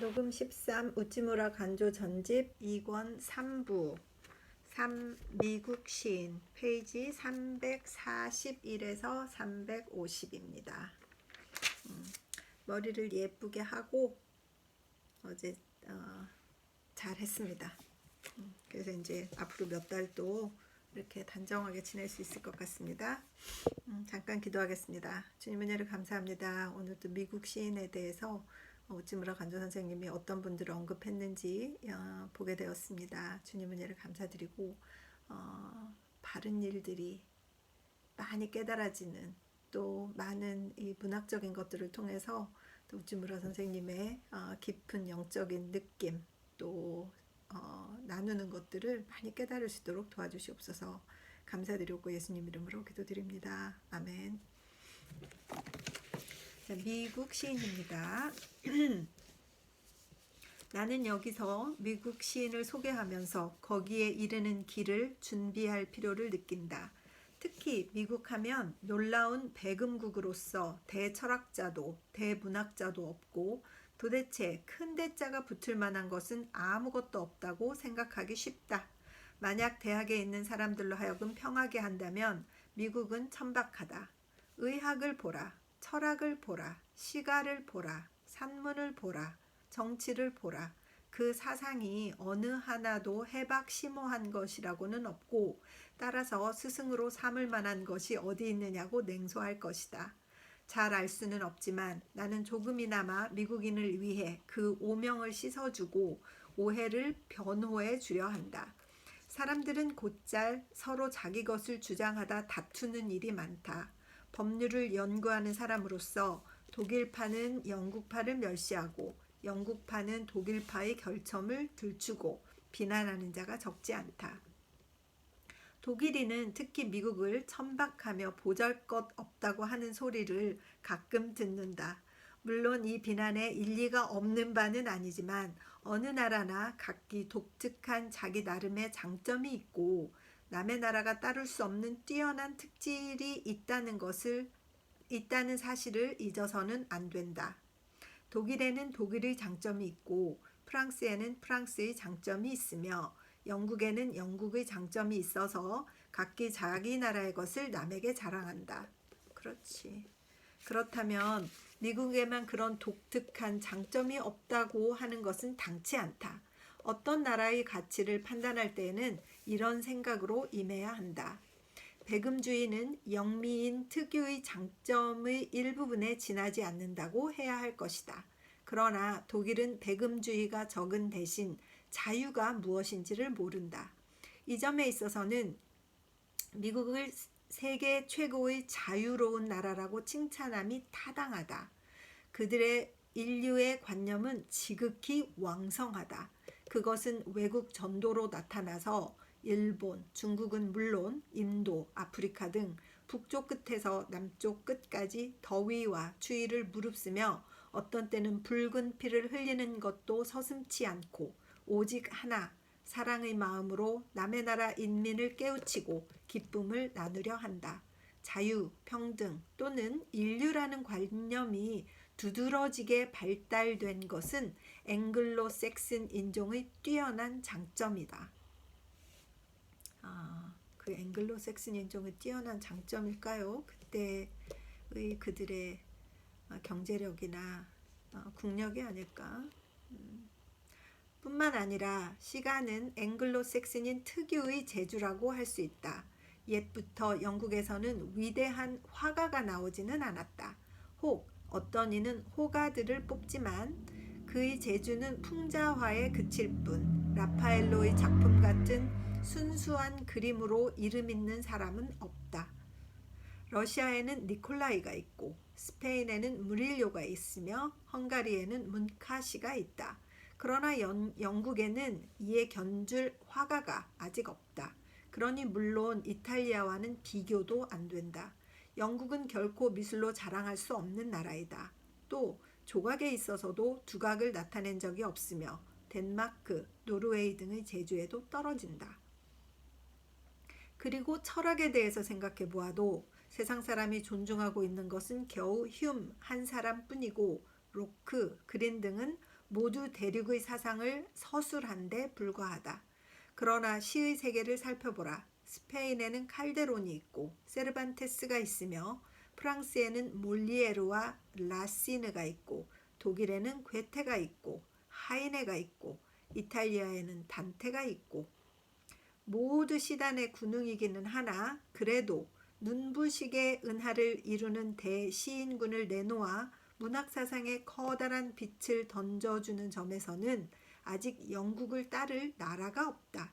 녹음 13 우찌무라 간조 전집 2권 3부 미국 시인 페이지 341에서 350입니다. 머리를 예쁘게 하고 어제 잘 했습니다. 그래서 이제 앞으로 몇 달도 이렇게 단정하게 지낼 수 있을 것 같습니다. 잠깐 기도하겠습니다. 주님 은혜를 감사합니다. 오늘도 미국 시인에 대해서 우찌무라 간조 선생님이 어떤 분들을 언급했는지 보게 되었습니다. 주님 은혜를 감사드리고 바른 일들이 많이 깨달아지는, 또 많은 이 문학적인 것들을 통해서 또 우찌무라 선생님의 깊은 영적인 느낌, 또 나누는 것들을 많이 깨달을 수 있도록 도와주시옵소서. 감사드리고 예수님 이름으로 기도드립니다. 아멘. 자, 미국 시인입니다. 나는 여기서 미국 시인을 소개하면서 거기에 이르는 길을 준비할 필요를 느낀다. 특히 미국 하면 놀라운 배금국으로서 대철학자도 대문학자도 없고 도대체 큰 대자가 붙을 만한 것은 아무것도 없다고 생각하기 쉽다. 만약 대학에 있는 사람들로 하여금 평하게 한다면 미국은 천박하다. 의학을 보라, 철학을 보라, 시가를 보라, 산문을 보라, 정치를 보라. 그 사상이 어느 하나도 해박심오한 것이라고는 없고 따라서 스승으로 삼을 만한 것이 어디 있느냐고 냉소할 것이다. 잘 알 수는 없지만 나는 조금이나마 미국인을 위해 그 오명을 씻어주고 오해를 변호해 주려 한다. 사람들은 곧잘 서로 자기 것을 주장하다 다투는 일이 많다. 법률을 연구하는 사람으로서 독일파는 영국파를 멸시하고 영국파는 독일파의 결점을 들추고 비난하는 자가 적지 않다. 독일인은 특히 미국을 천박하며 보잘것없다고 하는 소리를 가끔 듣는다. 물론 이 비난에 일리가 없는 바는 아니지만 어느 나라나 각기 독특한 자기 나름의 장점이 있고 남의 나라가 따를 수 없는 뛰어난 특질이 있다는 사실을 잊어서는 안 된다. 독일에는 독일의 장점이 있고 프랑스에는 프랑스의 장점이 있으며 영국에는 영국의 장점이 있어서 각기 자기 나라의 것을 남에게 자랑한다. 그렇지. 그렇다면 미국에만 그런 독특한 장점이 없다고 하는 것은 당치 않다. 어떤 나라의 가치를 판단할 때에는 이런 생각으로 임해야 한다. 배금주의는 영미인 특유의 장점의 일부분에 지나지 않는다고 해야 할 것이다. 그러나 독일은 배금주의가 적은 대신 자유가 무엇인지를 모른다. 이 점에 있어서는 미국을 세계 최고의 자유로운 나라라고 칭찬함이 타당하다. 그들의 인류의 관념은 지극히 왕성하다. 그것은 외국 전도로 나타나서 일본, 중국은 물론 인도, 아프리카 등 북쪽 끝에서 남쪽 끝까지 더위와 추위를 무릅쓰며 어떤 때는 붉은 피를 흘리는 것도 서슴지 않고 오직 하나, 사랑의 마음으로 남의 나라 인민을 깨우치고 기쁨을 나누려 한다. 자유, 평등 또는 인류라는 관념이 두드러지게 발달된 것은 앵글로색슨 인종의 뛰어난 장점이다. 그 앵글로색슨 인종의 뛰어난 장점일까요? 그때의 그들의 경제력이나 국력이 아닐까? 뿐만 아니라 시가는 앵글로색슨인 특유의 재주라고 할 수 있다. 옛부터 영국에서는 위대한 화가가 나오지는 않았다. 혹 어떤 이는 호가들을 뽑지만 그의 재주는 풍자화에 그칠 뿐 라파엘로의 작품 같은 순수한 그림으로 이름 있는 사람은 없다. 러시아에는 니콜라이가 있고 스페인에는 무릴료가 있으며 헝가리에는 문카시가 있다. 그러나 영국에는 이에 견줄 화가가 아직 없다. 그러니 물론 이탈리아와는 비교도 안 된다. 영국은 결코 미술로 자랑할 수 없는 나라이다. 또 조각에 있어서도 두각을 나타낸 적이 없으며 덴마크, 노르웨이 등의 재주에도 떨어진다. 그리고 철학에 대해서 생각해 보아도 세상 사람이 존중하고 있는 것은 겨우 휴m 한 사람뿐이고 로크, 그린 등은 모두 대륙의 사상을 서술한 데 불과하다. 그러나 시의 세계를 살펴보라. 스페인에는 칼데론이 있고 세르반테스가 있으며 프랑스에는 몰리에르와 라시느가 있고 독일에는 괴테가 있고 하이네가 있고 이탈리아에는 단테가 있고 모두 시단의 군웅이기는 하나 그래도 눈부시게 은하를 이루는 대시인군을 내놓아 문학사상에 커다란 빛을 던져주는 점에서는 아직 영국을 따를 나라가 없다.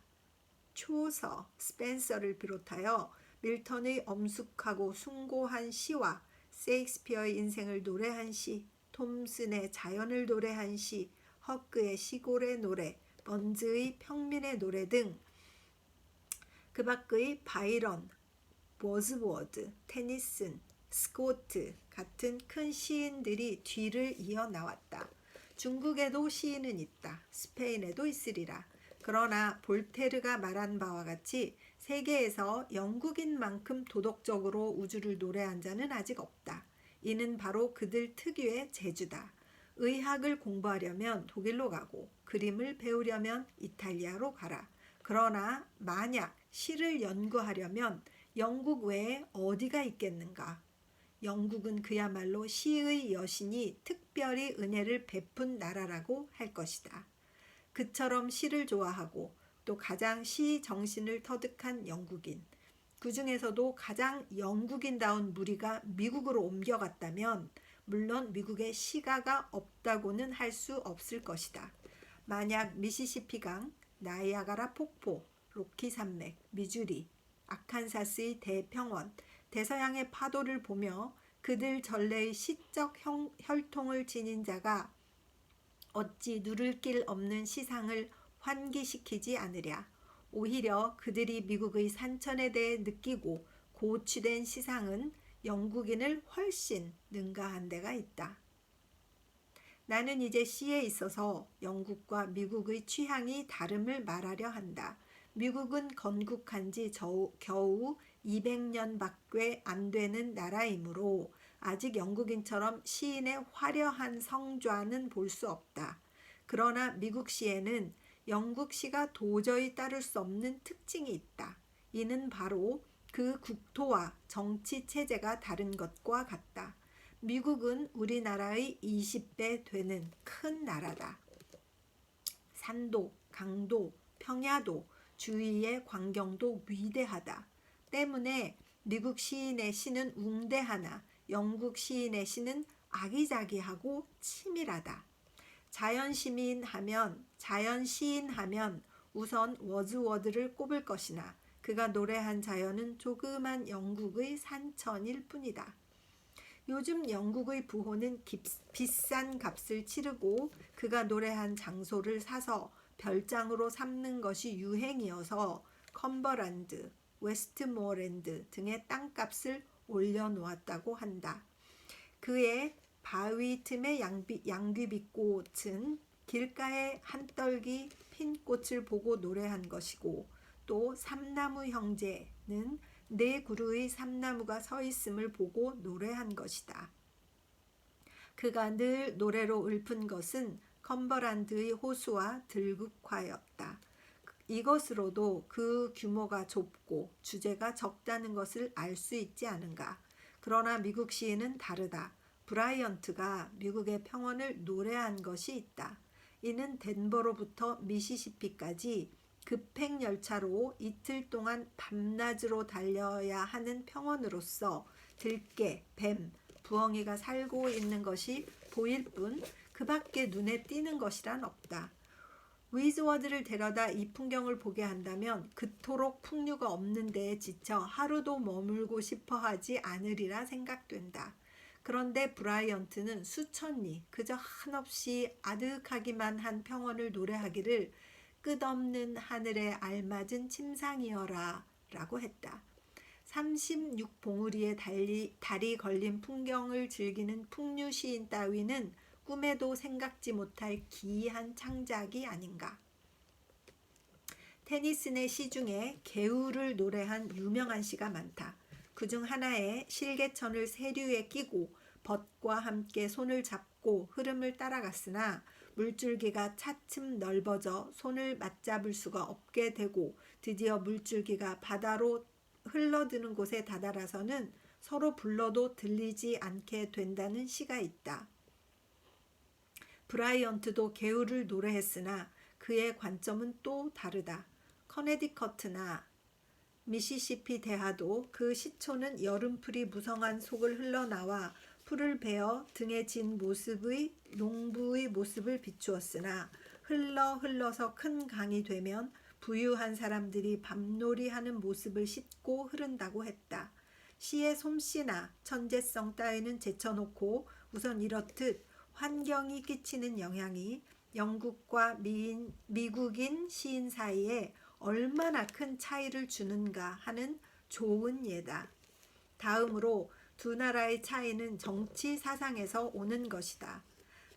초서, 스펜서를 비롯하여 밀턴의 엄숙하고 숭고한 시와 셰익스피어의 인생을 노래한 시, 톰슨의 자연을 노래한 시, 허크의 시골의 노래, 번즈의 평민의 노래 등 그 밖의 바이런, 워즈워드, 테니슨, 스코트 같은 큰 시인들이 뒤를 이어 나왔다. 중국에도 시인은 있다. 스페인에도 있으리라. 그러나 볼테르가 말한 바와 같이 세계에서 영국인만큼 도덕적으로 우주를 노래한 자는 아직 없다. 이는 바로 그들 특유의 재주다. 의학을 공부하려면 독일로 가고 그림을 배우려면 이탈리아로 가라. 그러나 만약 시를 연구하려면 영국 외에 어디가 있겠는가? 영국은 그야말로 시의 여신이 특별히 은혜를 베푼 나라라고 할 것이다. 그처럼 시를 좋아하고 또 가장 시 정신을 터득한 영국인, 그 중에서도 가장 영국인다운 무리가 미국으로 옮겨갔다면 물론 미국에 시가가 없다고는 할 수 없을 것이다. 만약 미시시피강, 나이아가라 폭포, 로키 산맥, 미주리, 아칸사스의 대평원, 대서양의 파도를 보며 그들 전래의 시적 혈통을 지닌 자가 어찌 누를 길 없는 시상을 환기시키지 않으랴. 오히려 그들이 미국의 산천에 대해 느끼고 고취된 시상은 영국인을 훨씬 능가한 데가 있다. 나는 이제 시에 있어서 영국과 미국의 취향이 다름을 말하려 한다. 미국은 건국한 지 겨우 200년밖에 안 되는 나라이므로 아직 영국인처럼 시인의 화려한 성좌는 볼 수 없다. 그러나 미국 시에는 영국 시가 도저히 따를 수 없는 특징이 있다. 이는 바로 그 국토와 정치 체제가 다른 것과 같다. 미국은 우리나라의 20배 되는 큰 나라다. 산도, 강도, 평야도, 주위의 광경도 위대하다. 때문에 미국 시인의 시는 웅대하나 영국 시인의 시는 아기자기하고 치밀하다. 자연시인 하면 우선 워즈워드를 꼽을 것이나 그가 노래한 자연은 조그만 영국의 산천일 뿐이다. 요즘 영국의 부호는 비싼 값을 치르고 그가 노래한 장소를 사서 별장으로 삼는 것이 유행이어서 컴버란드, 웨스트모어랜드 등의 땅값을 올려놓았다고 한다. 그의 바위 틈의 양귀비꽃은 길가에 한떨기 핀 꽃을 보고 노래한 것이고 또 삼나무 형제는 네 그루의 삼나무가 서 있음을 보고 노래한 것이다. 그가 늘 노래로 읊은 것은 컴버란드의 호수와 들국화였다. 이것으로도 그 규모가 좁고 주제가 적다는 것을 알 수 있지 않은가. 그러나 미국 시인은 다르다. 브라이언트가 미국의 평원을 노래한 것이 있다. 이는 덴버로부터 미시시피까지 급행열차로 이틀 동안 밤낮으로 달려야 하는 평원으로서 들개, 뱀, 부엉이가 살고 있는 것이 보일 뿐 그 밖에 눈에 띄는 것이란 없다. 위즈워드를 데려다 이 풍경을 보게 한다면 그토록 풍류가 없는 데에 지쳐 하루도 머물고 싶어 하지 않으리라 생각된다. 그런데 브라이언트는 수천리 그저 한없이 아득하기만 한 평원을 노래하기를 끝없는 하늘에 알맞은 침상이여라 라고 했다. 36봉우리에 달이 걸린 풍경을 즐기는 풍류 시인 따위는 꿈에도 생각지 못할 기이한 창작이 아닌가. 테니슨의 시 중에 개울을 노래한 유명한 시가 많다. 그중 하나에 실개천을 세류에 끼고 벗과 함께 손을 잡고 흐름을 따라갔으나 물줄기가 차츰 넓어져 손을 맞잡을 수가 없게 되고 드디어 물줄기가 바다로 흘러드는 곳에 다다라서는 서로 불러도 들리지 않게 된다는 시가 있다. 브라이언트도 개울을 노래했으나 그의 관점은 또 다르다. 커네디커트나 미시시피 대하도 그 시초는 여름풀이 무성한 속을 흘러나와 풀을 베어 등에 진 모습의 농부의 모습을 비추었으나 흘러서 큰 강이 되면 부유한 사람들이 밤놀이하는 모습을 싣고 흐른다고 했다. 시의 솜씨나 천재성 따위는 제쳐놓고 우선 이렇듯 환경이 끼치는 영향이 영국과 미국인 시인 사이에 얼마나 큰 차이를 주는가 하는 좋은 예다. 다음으로 두 나라의 차이는 정치 사상에서 오는 것이다.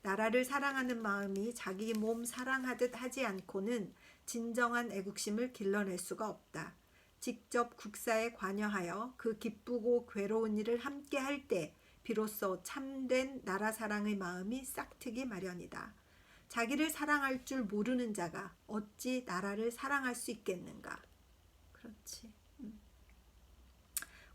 나라를 사랑하는 마음이 자기 몸 사랑하듯 하지 않고는 진정한 애국심을 길러낼 수가 없다. 직접 국사에 관여하여 그 기쁘고 괴로운 일을 함께 할 때 비로소 참된 나라 사랑의 마음이 싹트기 마련이다. 자기를 사랑할 줄 모르는 자가 어찌 나라를 사랑할 수 있겠는가? 그렇지.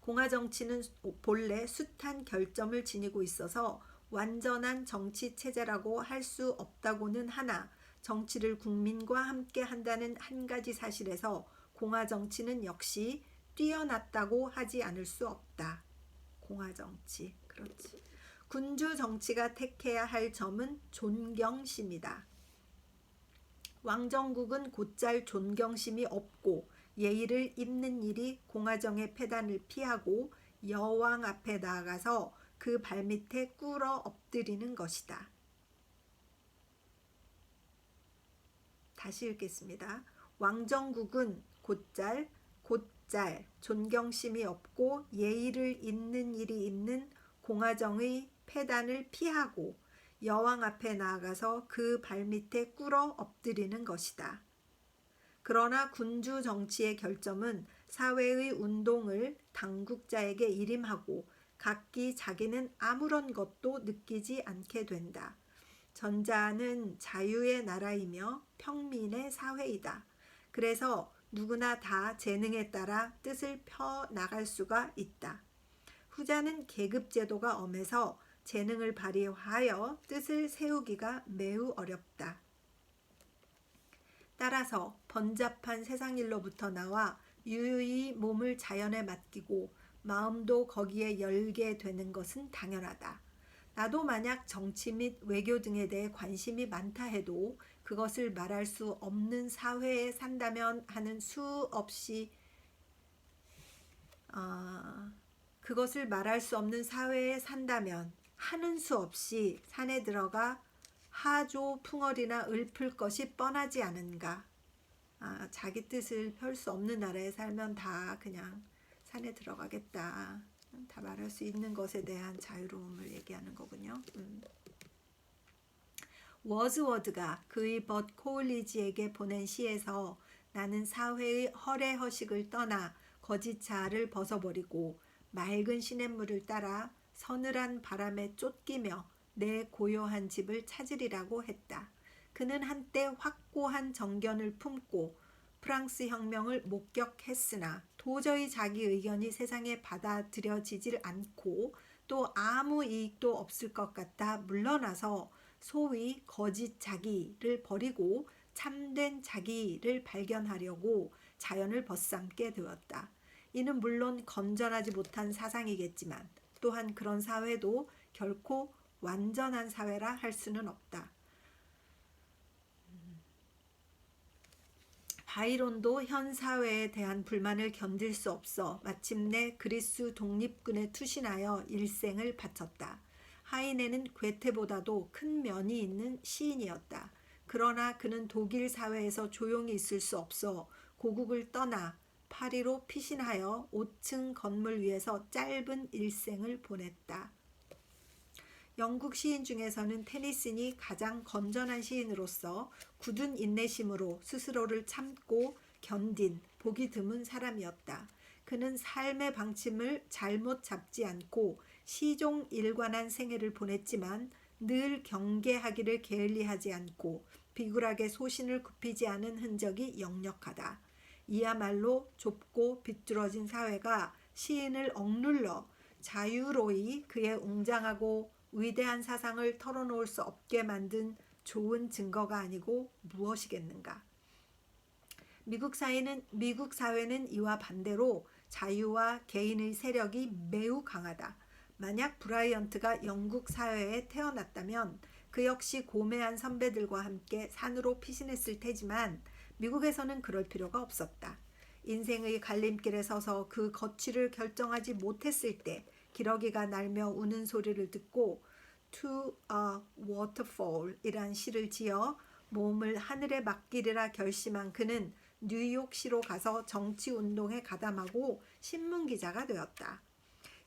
공화 정치는 본래 숱한 결점을 지니고 있어서 완전한 정치 체제라고 할 수 없다고는 하나 정치를 국민과 함께 한다는 한 가지 사실에서 공화 정치는 역시 뛰어났다고 하지 않을 수 없다. 공화 정치. 그렇지. 군주 정치가 택해야 할 점은 존경심이다. 왕정국은 곧잘 존경심이 없고 예의를 잇는 일이 공화정의 패단을 피하고 여왕 앞에 나아가서 그 발밑에 꿇어 엎드리는 것이다. 다시 읽겠습니다. 왕정국은 곧잘 존경심이 없고 예의를 잇는 일이 있는 공화정의 패단을 피하고 여왕 앞에 나아가서 그 발밑에 꿇어 엎드리는 것이다. 그러나 군주 정치의 결점은 사회의 운동을 당국자에게 일임하고 각기 자기는 아무런 것도 느끼지 않게 된다. 전자는 자유의 나라이며 평민의 사회이다. 그래서 누구나 다 재능에 따라 뜻을 펴 나갈 수가 있다. 후자는 계급제도가 엄해서 재능을 발휘하여 뜻을 세우기가 매우 어렵다. 따라서 번잡한 세상일로부터 나와 유유히 몸을 자연에 맡기고 마음도 거기에 열게 되는 것은 당연하다. 나도 만약 정치 및 외교 등에 대해 관심이 많다 해도 그것을 말할 수 없는 사회에 산다면 하는 수 없이 산에 들어가 하조 풍월이나 읊을 것이 뻔하지 않은가. 자기 뜻을 펼 수 없는 나라에 살면 다 그냥 산에 들어가겠다. 다 말할 수 있는 것에 대한 자유로움을 얘기하는 거군요. 워즈워드가 그의 벗 코올리지에게 보낸 시에서 나는 사회의 허례허식을 떠나 거짓 자아를 벗어버리고 맑은 시냇물을 따라 서늘한 바람에 쫓기며 내 고요한 집을 찾으리라고 했다. 그는 한때 확고한 정견을 품고 프랑스 혁명을 목격했으나 도저히 자기 의견이 세상에 받아들여지질 않고 또 아무 이익도 없을 것 같아 물러나서 소위 거짓 자기를 버리고 참된 자기를 발견하려고 자연을 벗삼게 되었다. 이는 물론 건전하지 못한 사상이겠지만 또한 그런 사회도 결코 완전한 사회라 할 수는 없다. 바이론도 현 사회에 대한 불만을 견딜 수 없어 마침내 그리스 독립군에 투신하여 일생을 바쳤다. 하이네는 괴테보다도 큰 면이 있는 시인이었다. 그러나 그는 독일 사회에서 조용히 있을 수 없어 고국을 떠나 파리로 피신하여 5층 건물 위에서 짧은 일생을 보냈다. 영국 시인 중에서는 테니슨이 가장 건전한 시인으로서 굳은 인내심으로 스스로를 참고 견딘 보기 드문 사람이었다. 그는 삶의 방침을 잘못 잡지 않고 시종 일관한 생애를 보냈지만 늘 경계하기를 게을리하지 않고 비굴하게 소신을 굽히지 않은 흔적이 역력하다. 이야말로 좁고 비뚤어진 사회가 시인을 억눌러 자유로이 그의 웅장하고 위대한 사상을 털어놓을 수 없게 만든 좋은 증거가 아니고 무엇이겠는가. 미국 사회는 이와 반대로 자유와 개인의 세력이 매우 강하다. 만약 브라이언트가 영국 사회에 태어났다면 그 역시 고매한 선배들과 함께 산으로 피신했을 테지만 미국에서는 그럴 필요가 없었다. 인생의 갈림길에 서서 그 거취를 결정하지 못했을 때 기러기가 날며 우는 소리를 듣고 To a Waterfall 이란 시를 지어 몸을 하늘에 맡기리라 결심한 그는 뉴욕시로 가서 정치운동에 가담하고 신문기자가 되었다.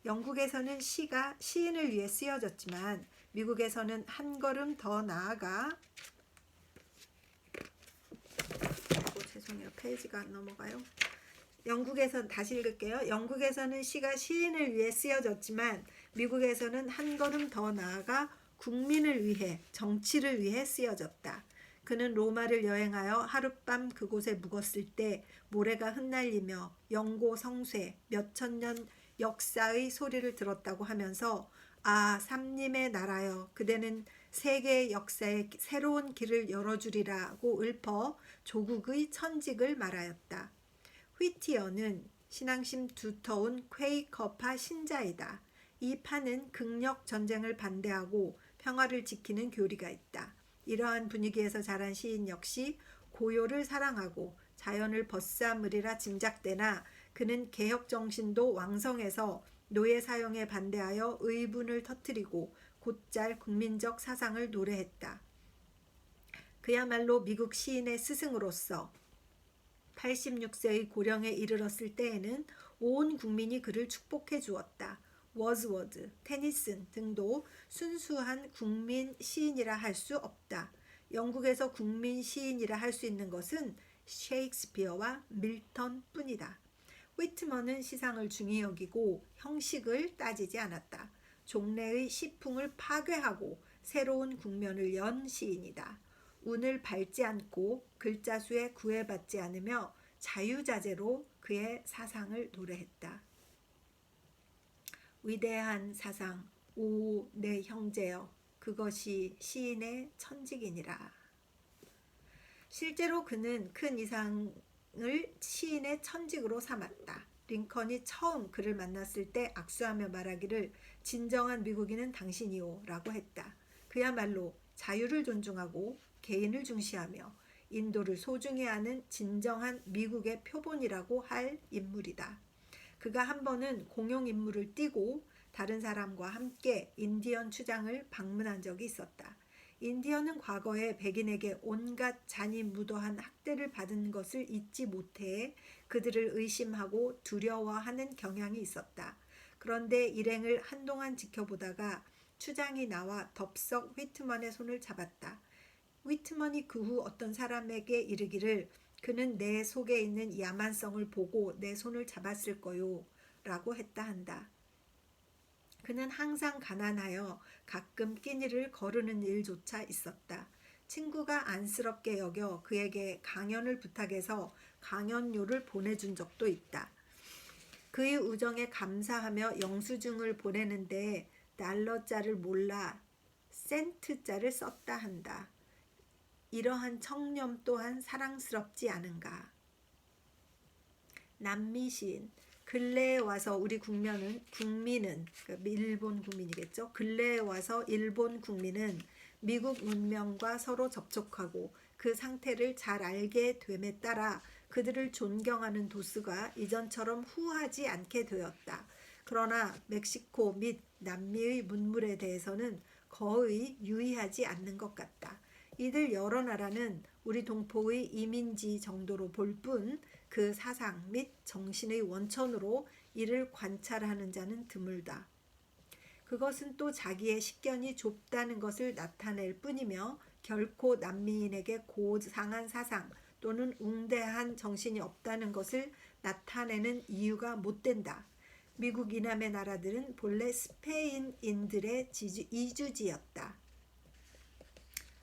영국에서는 시가 시인을 위해 쓰여졌지만 미국에서는 한 걸음 더 나아가 죄송해요. 페이지가 안 넘어가요. 다시 읽을게요. 영국에서는 시가 시인을 위해 쓰여졌지만 미국에서는 한 걸음 더 나아가 국민을 위해, 정치를 위해 쓰여졌다. 그는 로마를 여행하여 하룻밤 그곳에 묵었을 때 모래가 흩날리며 영고 성쇠 몇천 년 역사의 소리를 들었다고 하면서 아, 삼림의 나라여, 그대는 세계의 역사에 새로운 길을 열어주리라고 읊어 조국의 천직을 말하였다. 휘티어는 신앙심 두터운 퀘이커파 신자이다. 이 파는 극력 전쟁을 반대하고 평화를 지키는 교리가 있다. 이러한 분위기에서 자란 시인 역시 고요를 사랑하고 자연을 벗삼으리라 짐작되나 그는 개혁 정신도 왕성해서 노예 사용에 반대하여 의분을 터뜨리고 곧잘 국민적 사상을 노래했다. 그야말로 미국 시인의 스승으로서 86세의 고령에 이르렀을 때에는 온 국민이 그를 축복해 주었다. 워즈워드, 테니슨 등도 순수한 국민 시인이라 할 수 없다. 영국에서 국민 시인이라 할 수 있는 것은 셰익스피어와 밀턴 뿐이다. 위트먼은 시상을 중히 여기고 형식을 따지지 않았다. 종래의 시풍을 파괴하고 새로운 국면을 연 시인이다. 운을 밟지 않고 글자 수에 구애받지 않으며 자유자재로 그의 사상을 노래했다. 위대한 사상, 오 내 형제여, 그것이 시인의 천직이니라. 실제로 그는 큰 이상을 시인의 천직으로 삼았다. 링컨이 처음 그를 만났을 때 악수하며 말하기를 진정한 미국인은 당신이오 라고 했다. 그야말로 자유를 존중하고 개인을 중시하며 인도를 소중히 하는 진정한 미국의 표본이라고 할 인물이다. 그가 한 번은 공용 인물을 띠고 다른 사람과 함께 인디언 추장을 방문한 적이 있었다. 인디언은 과거에 백인에게 온갖 잔이 무도한 학대를 받은 것을 잊지 못해 그들을 의심하고 두려워하는 경향이 있었다. 그런데 일행을 한동안 지켜보다가 추장이 나와 덥석 휘트먼의 손을 잡았다. 휘트먼이 그 후 어떤 사람에게 이르기를 그는 내 속에 있는 야만성을 보고 내 손을 잡았을 거요 라고 했다 한다. 그는 항상 가난하여 가끔 끼니를 거르는 일조차 있었다. 친구가 안쓰럽게 여겨 그에게 강연을 부탁해서 강연료를 보내준 적도 있다. 그의 우정에 감사하며 영수증을 보내는데 달러자를 몰라 센트자를 썼다 한다. 이러한 청렴 또한 사랑스럽지 않은가. 남미 시인, 근래에 와서 우리 국민은 그러니까 일본 국민이겠죠. 근래에 와서 일본 국민은 미국 문명과 서로 접촉하고 그 상태를 잘 알게 됨에 따라 그들을 존경하는 도수가 이전처럼 후하지 않게 되었다. 그러나 멕시코 및 남미의 문물에 대해서는 거의 유의하지 않는 것 같다. 이들 여러 나라는 우리 동포의 이민지 정도로 볼 뿐 그 사상 및 정신의 원천으로 이를 관찰하는 자는 드물다. 그것은 또 자기의 식견이 좁다는 것을 나타낼 뿐이며 결코 남미인에게 고상한 사상 또는 웅대한 정신이 없다는 것을 나타내는 이유가 못 된다. 미국 이남의 나라들은 본래 스페인인들의 이주지였다.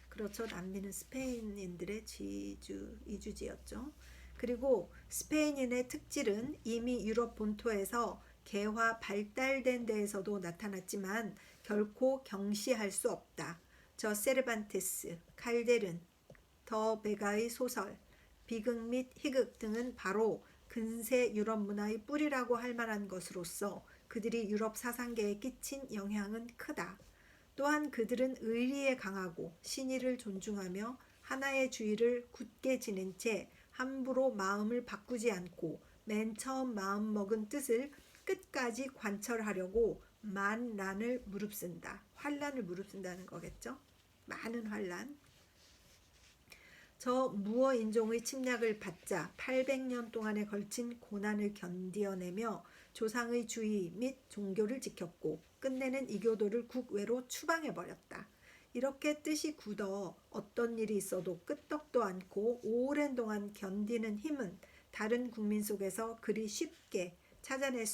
그렇죠. 남미는 스페인인들의 이주지였죠. 그리고 스페인인의 특질은 이미 유럽 본토에서 개화 발달된 데에서도 나타났지만 결코 경시할 수 없다. 저 세르반테스, 칼데른, 더 베가의 소설, 비극 및 희극 등은 바로 근세 유럽 문화의 뿌리라고 할 만한 것으로서 그들이 유럽 사상계에 끼친 영향은 크다. 또한 그들은 의리에 강하고 신의를 존중하며 하나의 주의를 굳게 지닌 채 함부로 마음을 바꾸지 않고 맨 처음 마음먹은 뜻을 끝까지 관철하려고 만난을 무릅쓴다. 환란을 무릅쓴다는 거겠죠. 많은 환란. 저 무어 인종의 침략을 받자 800년 동안에 걸친 고난을 견디어내며 조상의 주의 및 종교를 지켰고 끝내는 이교도를 국외로 추방해버렸다. 이렇게 뜻이 굳어 어떤 일이 있어도 끄떡도 않고 오랜 동안 견디는 힘은 다른 국민 속에서 그리 쉽게 찾아낼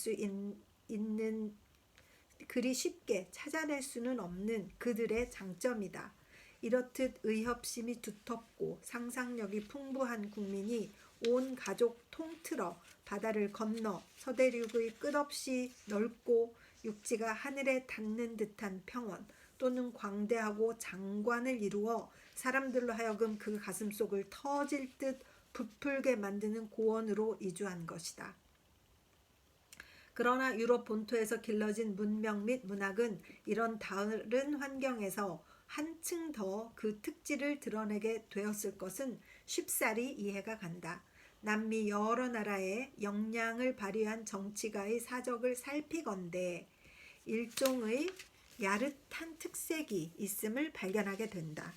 수는 없는 그들의 장점이다. 이렇듯 의협심이 두텁고 상상력이 풍부한 국민이 온 가족 통틀어 바다를 건너 서대륙의 끝없이 넓고 육지가 하늘에 닿는 듯한 평원 또는 광대하고 장관을 이루어 사람들로 하여금 그 가슴속을 터질 듯 부풀게 만드는 고원으로 이주한 것이다. 그러나 유럽 본토에서 길러진 문명 및 문학은 이런 다른 환경에서 한층 더 그 특질을 드러내게 되었을 것은 쉽사리 이해가 간다. 남미 여러 나라의 역량을 발휘한 정치가의 사적을 살피건대 일종의 야릇한 특색이 있음을 발견하게 된다.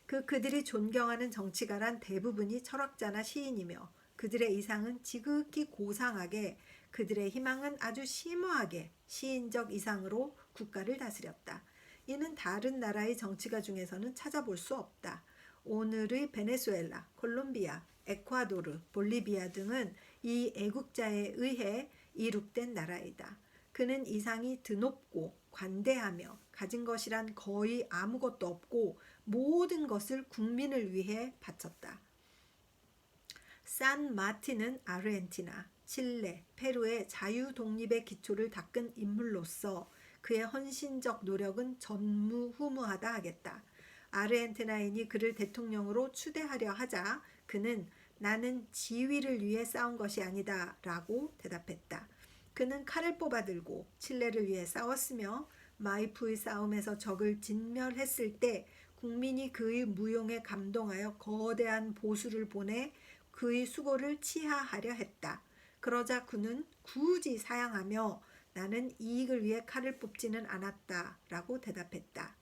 그들이 존경하는 정치가란 대부분이 철학자나 시인이며 그들의 이상은 지극히 고상하게 그들의 희망은 아주 심오하게 시인적 이상으로 국가를 다스렸다. 이는 다른 나라의 정치가 중에서는 찾아볼 수 없다. 오늘의 베네수엘라, 콜롬비아, 에콰도르, 볼리비아 등은 이 애국자에 의해 이룩된 나라이다. 그는 이상이 드높고 관대하며 가진 것이란 거의 아무것도 없고 모든 것을 국민을 위해 바쳤다. 산 마틴은 아르헨티나, 칠레, 페루의 자유 독립의 기초를 닦은 인물로서 그의 헌신적 노력은 전무후무하다 하겠다. 아르헨티나인이 그를 대통령으로 추대하려 하자 그는 나는 지위를 위해 싸운 것이 아니다 라고 대답했다. 그는 칼을 뽑아들고 칠레를 위해 싸웠으며 마이푸의 싸움에서 적을 진멸했을 때 국민이 그의 무용에 감동하여 거대한 보수를 보내 그의 수고를 치하하려 했다. 그러자 그는 굳이 사양하며 나는 이익을 위해 칼을 뽑지는 않았다 라고 대답했다.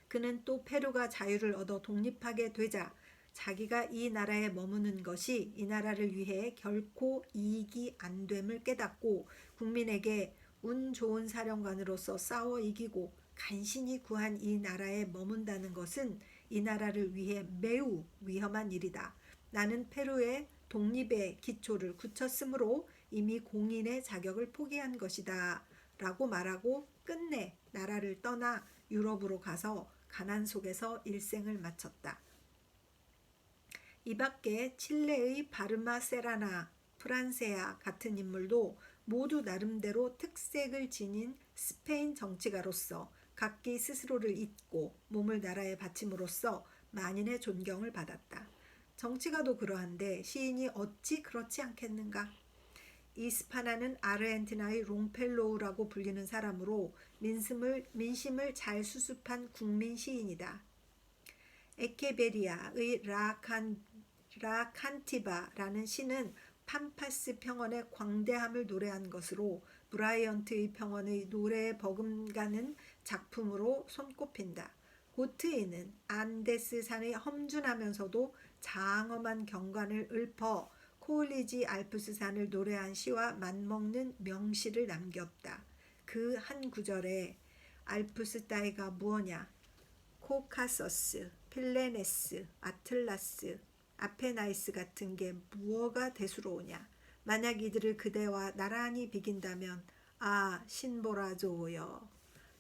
그는 또 페루가 자유를 얻어 독립하게 되자 자기가 이 나라에 머무는 것이 이 나라를 위해 결코 이익이 안 됨을 깨닫고 국민에게 운 좋은 사령관으로서 싸워 이기고 간신히 구한 이 나라에 머문다는 것은 이 나라를 위해 매우 위험한 일이다. 나는 페루의 독립의 기초를 굳혔으므로 이미 공인의 자격을 포기한 것이다 라고 말하고 끝내 나라를 떠나 유럽으로 가서 가난 속에서 일생을 마쳤다. 이 밖에 칠레의 바르마 세라나 프란세아 같은 인물도 모두 나름대로 특색을 지닌 스페인 정치가로서 각기 스스로를 잊고 몸을 나라에 바침으로써 만인의 존경을 받았다. 정치가도 그러한데 시인이 어찌 그렇지 않겠는가? 이스파나는 아르헨티나의 롱펠로우라고 불리는 사람으로 민심을 잘 수습한 국민 시인이다. 에케베리아의 라칸티바라는 시는 팜파스 평원의 광대함을 노래한 것으로 브라이언트의 평원의 노래에 버금가는 작품으로 손꼽힌다. 고트이는 안데스 산의 험준하면서도 장엄한 경관을 읊어 코올리지 알프스 산을 노래한 시와 맞먹는 명시를 남겼다. 그 한 구절에 알프스 따위가 무엇냐? 코카서스, 필레네스, 아틀라스, 아페나이스 같은 게 무어가 대수로우냐? 만약 이들을 그대와 나란히 비긴다면 아 신보라 조여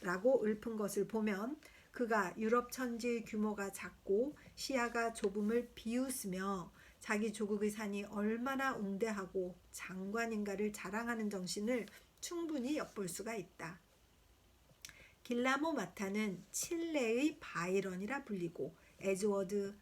라고 읊은 것을 보면 그가 유럽 천지의 규모가 작고 시야가 좁음을 비웃으며 자기 조국의 산이 얼마나 웅대하고 장관인가를 자랑하는 정신을 충분히 엿볼 수가 있다. 길라모 마타는 칠레의 바이런이라 불리고 에즈워드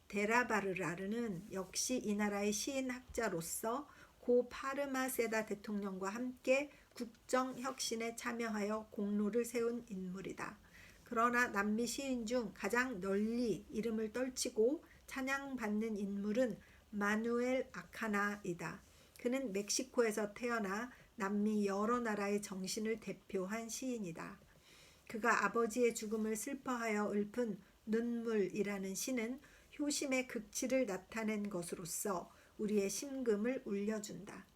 데라바르라르는 역시 이 나라의 시인학자로서 고 파르마세다 대통령과 함께 국정혁신에 참여하여 공로를 세운 인물이다. 그러나 남미 시인 중 가장 널리 이름을 떨치고 찬양받는 인물은 마누엘 아카나이다. 그는 멕시코에서 태어나 남미 여러 나라의 정신을 대표한 시인이다. 그가 아버지의 죽음을 슬퍼하여 읊은 눈물이라는 시는 효심의 극치를 나타낸 것으로서 우리의 심금을 울려준다.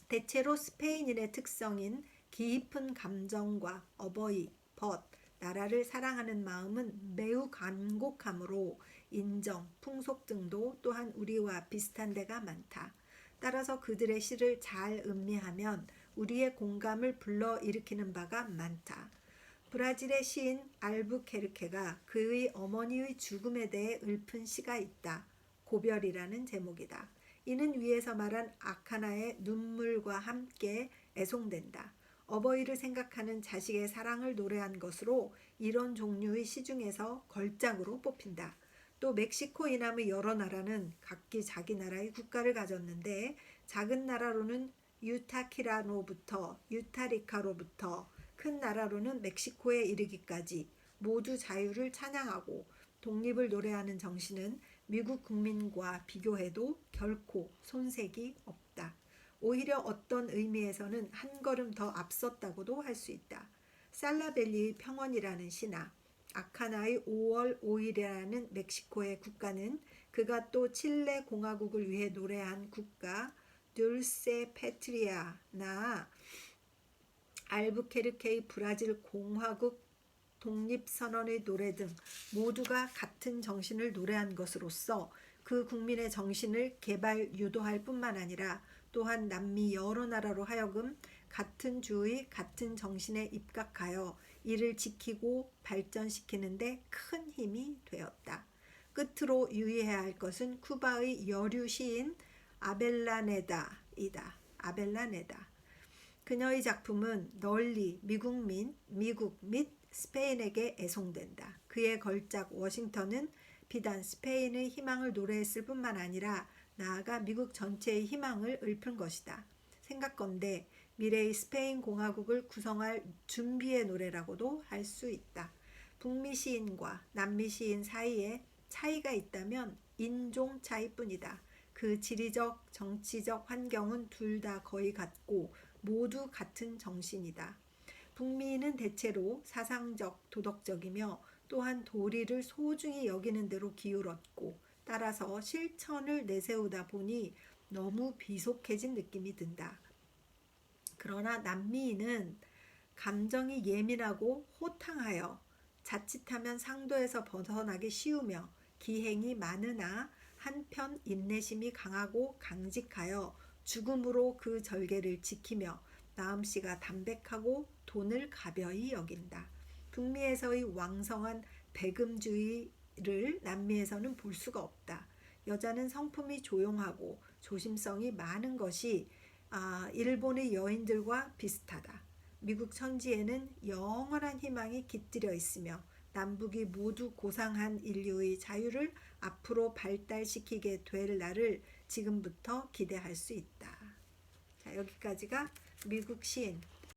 대체로 스페인인의 특성인 깊은 감정과 어버이, 벗, 나라를 사랑하는 마음은 매우 간곡하므로 인정, 풍속 등도 또한 우리와 비슷한 데가 많다. 따라서 그들의 시를 잘 음미하면 우리의 공감을 불러일으키는 바가 많다. 브라질의 시인 알부케르케가 그의 어머니의 죽음에 대해 읊은 시가 있다. 고별이라는 제목이다. 이는 위에서 말한 아카나의 눈물과 함께 애송된다. 어버이를 생각하는 자식의 사랑을 노래한 것으로 이런 종류의 시 중에서 걸작으로 뽑힌다. 또 멕시코 이남의 여러 나라는 각기 자기 나라의 국가를 가졌는데 작은 나라로는 유타키라노부터 유타리카로부터 큰 나라로는 멕시코에 이르기까지 모두 자유를 찬양하고 독립을 노래하는 정신은 미국 국민과 비교해도 결코 손색이 없다. 오히려 어떤 의미에서는 한 걸음 더 앞섰다고도 할 수 있다. 살라벨리의 평원이라는 시나 아카나의 5월 5일이라는 멕시코의 국가는 그가 또 칠레 공화국을 위해 노래한 국가 둘세 페트리아나 알부케르케의 브라질 공화국 독립선언의 노래 등 모두가 같은 정신을 노래한 것으로서 그 국민의 정신을 개발 유도할 뿐만 아니라 또한 남미 여러 나라로 하여금 같은 주의 같은 정신에 입각하여 이를 지키고 발전시키는 데 큰 힘이 되었다. 끝으로 유의해야 할 것은 쿠바의 여류 시인 아벨라네다이다. 아벨라네다. 그녀의 작품은 널리 미국 및 스페인에게 애송된다. 그의 걸작 워싱턴은 비단 스페인의 희망을 노래했을 뿐만 아니라 나아가 미국 전체의 희망을 읊은 것이다. 생각건대 미래의 스페인 공화국을 구성할 준비의 노래라고도 할 수 있다. 북미 시인과 남미 시인 사이에 차이가 있다면 인종 차이뿐이다. 그 지리적, 정치적 환경은 둘 다 거의 같고 모두 같은 정신이다. 북미인은 대체로 사상적, 도덕적이며 또한 도리를 소중히 여기는 대로 기울었고 따라서 실천을 내세우다 보니 너무 비속해진 느낌이 든다. 그러나 남미인은 감정이 예민하고 호탕하여 자칫하면 상도에서 벗어나기 쉬우며 기행이 많으나 한편 인내심이 강하고 강직하여 죽음으로 그 절개를 지키며 마음씨가 담백하고 돈을 가벼이 여긴다. 북미에서의 왕성한 배금주의를 남미에서는 볼 수가 없다. 여자는 성품이 조용하고 조심성이 많은 것이 일본의 여인들과 비슷하다. 미국 천지에는 영원한 희망이 깃들여 있으며 남북이 모두 고상한 인류의 자유를 앞으로 발달시키게 될 날을 지금부터 기대할 수 있다. 자, 여기까지가 미국 시인